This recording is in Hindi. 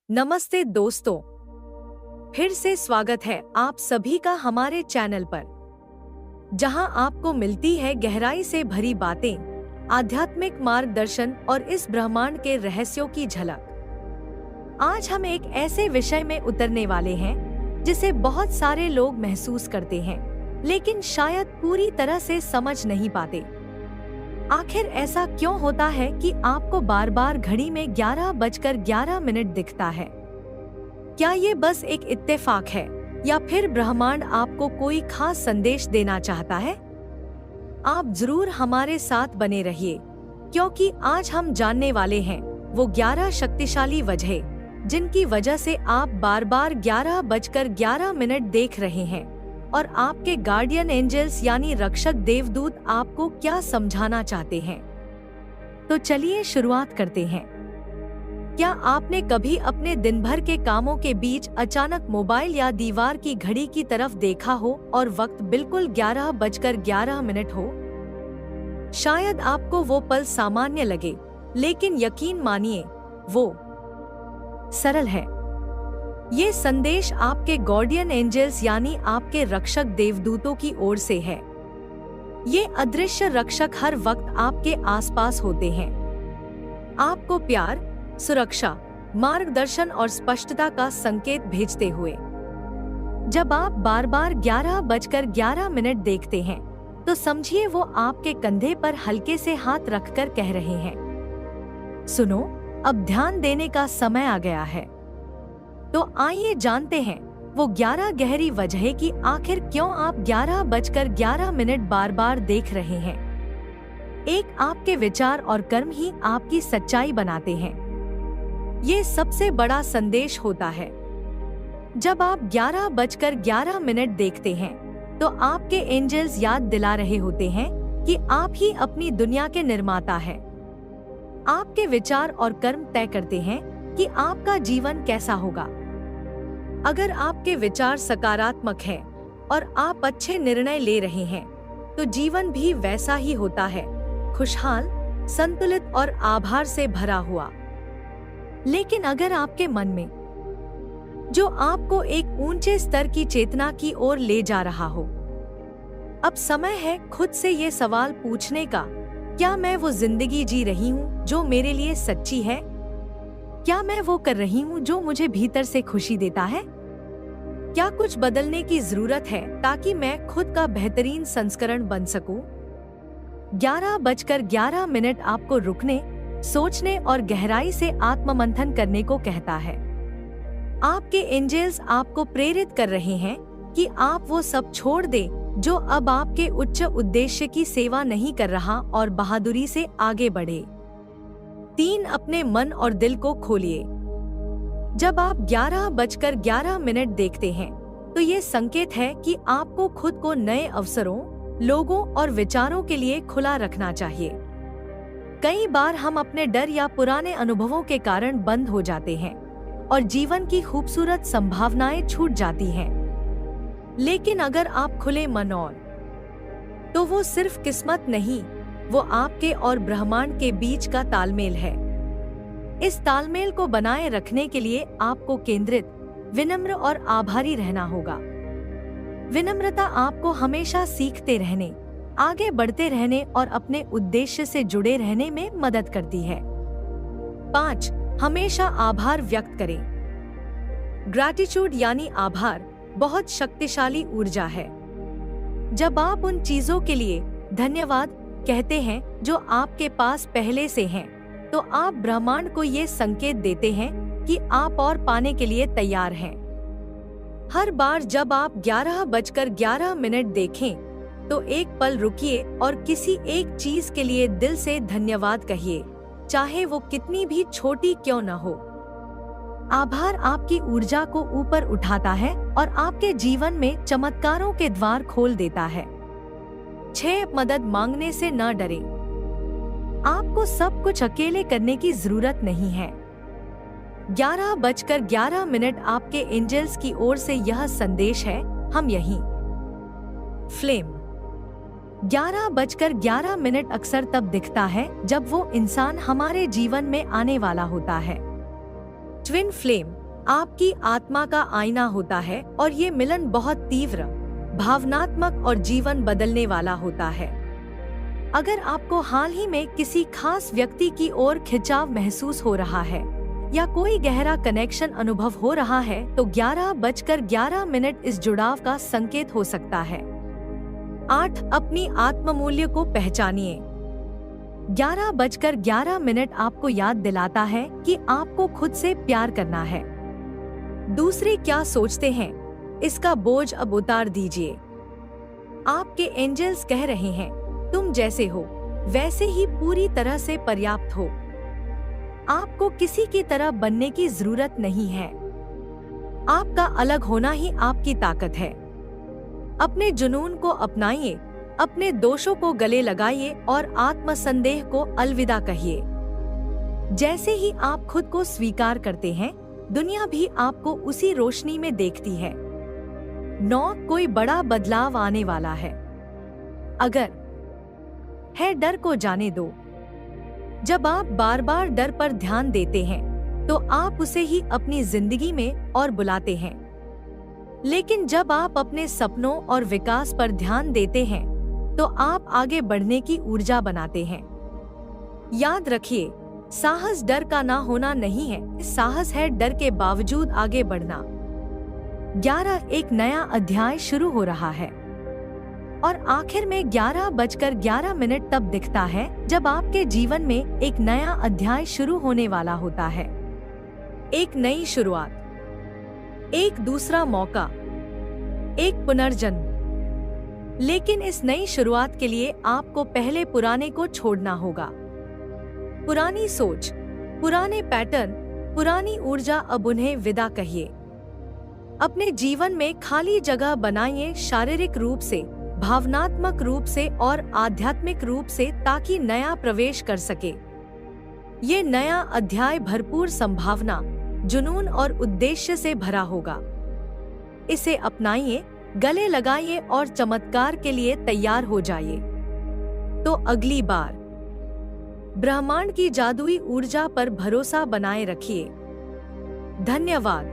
नमस्ते दोस्तों, फिर से स्वागत है आप सभी का हमारे चैनल पर, जहां आपको मिलती है गहराई से भरी बातें, आध्यात्मिक मार्गदर्शन और इस ब्रह्मांड के रहस्यों की झलक। आज हम एक ऐसे विषय में उतरने वाले हैं जिसे बहुत सारे लोग महसूस करते हैं, लेकिन शायद पूरी तरह से समझ नहीं पाते। आखिर ऐसा क्यों होता है कि आपको बार बार घड़ी में 11:11 दिखता है? क्या ये बस एक इत्तेफाक है या फिर ब्रह्मांड आपको कोई खास संदेश देना चाहता है? आप जरूर हमारे साथ बने रहिए, क्योंकि आज हम जानने वाले हैं वो 11 शक्तिशाली वजह जिनकी वजह से आप बार बार 11:11 देख रहे हैं, और आपके गार्डियन एंजल्स यानी रक्षक देवदूत आपको क्या समझाना चाहते हैं। तो चलिए शुरुआत करते हैं। क्या आपने कभी अपने दिन भर के कामों के बीच अचानक मोबाइल या दीवार की घड़ी की तरफ देखा हो और वक्त बिल्कुल 11:11 हो? शायद आपको वो पल सामान्य लगे, लेकिन यकीन मानिए वो सरल है। ये संदेश आपके गार्डियन एंजल्स यानी आपके रक्षक देवदूतों की ओर से है। ये अदृश्य रक्षक हर वक्त आपके आसपास होते हैं, आपको प्यार, सुरक्षा, मार्गदर्शन और स्पष्टता का संकेत भेजते हुए। जब आप बार बार 11:11 देखते हैं, तो समझिए वो आपके कंधे पर हल्के से हाथ रखकर कह रहे हैं, सुनो, अब ध्यान देने का समय आ गया है। तो आइए जानते हैं वो 11 गहरी वजह कि आखिर क्यों आप 11:11 बार बार देख रहे हैं। एक, आपके विचार और कर्म ही आपकी सच्चाई बनाते हैं। ये सबसे बड़ा संदेश होता है। जब आप 11:11 देखते हैं, तो आपके एंजल्स याद दिला रहे होते हैं कि आप ही अपनी दुनिया के निर्माता हैं। आपके विचार और कर्म तय करते हैं कि आपका जीवन कैसा होगा। अगर आपके विचार सकारात्मक हैं और आप अच्छे निर्णय ले रहे हैं, तो जीवन भी वैसा ही होता है, खुशहाल, संतुलित और आभार से भरा हुआ। लेकिन अगर आपके मन में जो आपको एक ऊंचे स्तर की चेतना की ओर ले जा रहा हो, अब समय है खुद से ये सवाल पूछने का, क्या मैं वो जिंदगी जी रही हूँ जो मेरे लिए सच्ची है? क्या मैं वो कर रही हूँ जो मुझे भीतर से खुशी देता है? क्या कुछ बदलने की जरूरत है ताकि मैं खुद का बेहतरीन संस्करण बन सकूं? 11:11 आपको रुकने, सोचने और गहराई से आत्ममंथन करने को कहता है। आपके एंजल्स आपको प्रेरित कर रहे हैं कि आप वो सब छोड़ दें जो अब आपके उच्च उद्देश्य की सेवा नहीं कर रहा और बहादुरी से आगे बढ़े। 3, अपने मन और दिल को खोलिए। जब आप 11:11 देखते हैं, तो ये संकेत है कि आपको खुद को नए अवसरों, लोगों और विचारों के लिए खुला रखना चाहिए। कई बार हम अपने डर या पुराने अनुभवों के कारण बंद हो जाते हैं और जीवन की खूबसूरत संभावनाएं छूट जाती हैं। लेकिन अगर आप खुले मन और, तो वो सिर्फ किस्मत नहीं, वो आपके और ब्रह्मांड के बीच का तालमेल है। इस तालमेल को बनाए रखने के लिए आपको केंद्रित, विनम्र और आभारी रहना होगा। विनम्रता आपको हमेशा सीखते रहने, आगे बढ़ते रहने और अपने उद्देश्य से जुड़े रहने में मदद करती है। 5, हमेशा आभार व्यक्त करें। ग्रैटिट्यूड यानी आभार बहुत शक्तिशाली ऊर्जा है। जब आप उन चीजों के लिए धन्यवाद कहते हैं जो आपके पास पहले से हैं, तो आप ब्रह्मांड को ये संकेत देते हैं कि आप और पाने के लिए तैयार हैं। हर बार जब आप 11:11 देखें, तो एक पल रुकिए और किसी एक चीज के लिए दिल से धन्यवाद कहिए, चाहे वो कितनी भी छोटी क्यों न हो। आभार आपकी ऊर्जा को ऊपर उठाता है और आपके जीवन में चमत्कारों के द्वार खोल देता है। 6, मदद मांगने से न डरें। आपको सब कुछ अकेले करने की जरूरत नहीं है। 11:11 आपके एंजल्स की ओर से यह संदेश है, हम यहीं। फ्लेम 11:11 अक्सर तब दिखता है जब वो इंसान हमारे जीवन में आने वाला होता है। ट्विन फ्लेम आपकी आत्मा का आईना होता है और ये मिलन बहुत तीव्र, भावनात्मक और जीवन बदलने वाला होता है। अगर आपको हाल ही में किसी खास व्यक्ति की ओर खिंचाव महसूस हो रहा है या कोई गहरा कनेक्शन अनुभव हो रहा है तो 11:11 इस जुड़ाव का संकेत हो सकता है। 8. अपनी आत्ममूल्य को पहचानिए। 11:11 आपको याद दिलाता है कि आपको खुद से प्यार करना है। दूसरे क्या सोचते हैं, इसका बोझ अब उतार दीजिए। आपके एंजल्स कह रहे हैं, तुम जैसे हो वैसे ही पूरी तरह से पर्याप्त हो। आपको किसी की तरह बनने की जरूरत नहीं है। आपका अलग होना ही आपकी ताकत है। अपने जुनून को अपनाइए, अपने दोषों को गले लगाइए और आत्मसंदेह को अलविदा कहिए। जैसे ही आप खुद को स्वीकार करते हैं, दुनिया भी आपको उसी रोशनी में देखती है। 9. कोई बड़ा बदलाव आने वाला है। अगर है डर को जाने दो। जब आप बार बार डर पर ध्यान देते हैं तो आप उसे ही अपनी जिंदगी में और बुलाते हैं। लेकिन जब आप अपने सपनों और विकास पर ध्यान देते हैं तो आप आगे बढ़ने की ऊर्जा बनाते हैं। याद रखिए, साहस डर का ना होना नहीं है, साहस है डर के बावजूद आगे बढ़ना। 11. एक नया अध्याय शुरू हो रहा है। और आखिर में 11:11 तब दिखता है जब आपके जीवन में एक नया अध्याय शुरू होने वाला होता है। एक नई शुरुआत, एक दूसरा मौका, एक पुनर्जन्म। लेकिन इस नई शुरुआत के लिए आपको पहले पुराने को छोड़ना होगा। पुरानी सोच, पुराने पैटर्न, पुरानी ऊर्जा, अब उन्हें विदा कहिए। अपने जीवन में खाली जगह बनाइए, शारीरिक रूप से, भावनात्मक रूप से और आध्यात्मिक रूप से, ताकि नया प्रवेश कर सके। ये नया अध्याय भरपूर संभावना, जुनून और उद्देश्य से भरा होगा। इसे अपनाइए, गले लगाइए और चमत्कार के लिए तैयार हो जाइए। तो अगली बार ब्रह्मांड की जादुई ऊर्जा पर भरोसा बनाए रखिए। धन्यवाद।